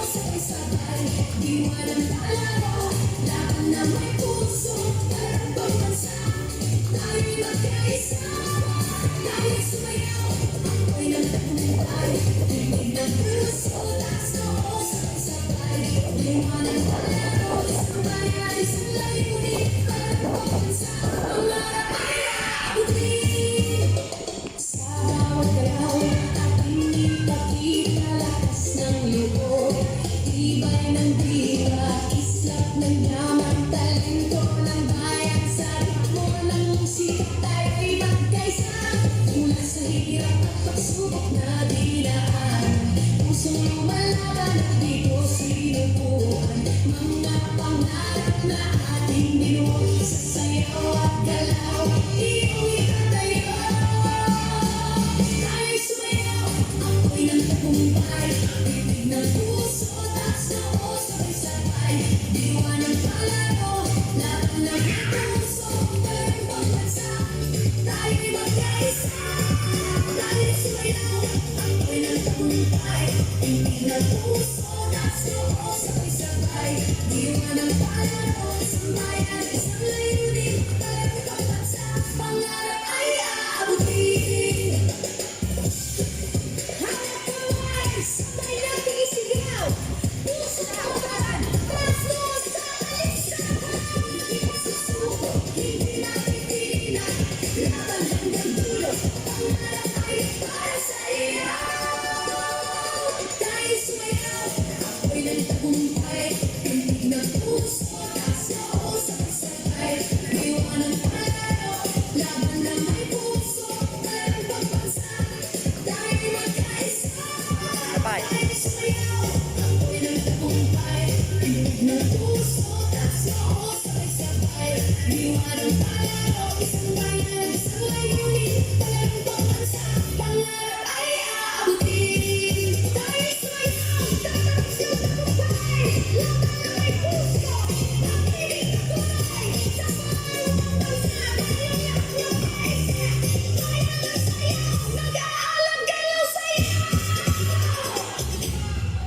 sabay-sabay, diwa ng palaro, laban na may puso, parang pagbansa. Tayo'y magkaisa, tayo'y sumayaw, ako'y nagtagumpay, tinig ng puso, taas noo, sabay-sabay, diwa ng palaro, isang bayan, isang layunin, parang pagbansa. Ang araw ay aabutin sa bawat galaw, ating ipakita lakas ng loob, tibay ng diwa, islap ng yaman, talento ng bayan, sa ritmo ng musika tayo'y magkaisa. Mula sa hirap at pagsubok na dinaan, pusong lumalaban at di ko sinubukan, mga pangarap na ating binuo, sa sayaw at galaw, iyong itatayo. Tayo'y sumayaw, ako'y nang tagumpay, titig ng puso, taas noo, sabay-sabay, diwa ng palaro, laban ng puso, parang pagbansa. Tayo'y magkaisa, tayo'y sumayaw, ako'y nang tagumpay, titig ng puso, taas noo, sabay-sabay, diwa ng palaro, isang bayan, isang layunin, parang pagbansa. Pangarap ay aabutin. Hanggang kamay, sabay nating isigaw, puso na uparan, taas noo, sabay-sabay. Hindi masusuko, hindi natin tinigilan, laban hanggang dulo, pangarap ay para sa iyo. Tayo'y sumayaw, ako'y nang tagumpay, tinig ng puso, taas noo, sabay-sabay, diwa ng palaro, laban na may puso, parang pagbansa. Tayo'y magkaisa, Sabay. tayo'y sumayaw, ako'y nang tagumpay, tinig ng puso, taas noo, sabay-sabay, diwa ng palaro,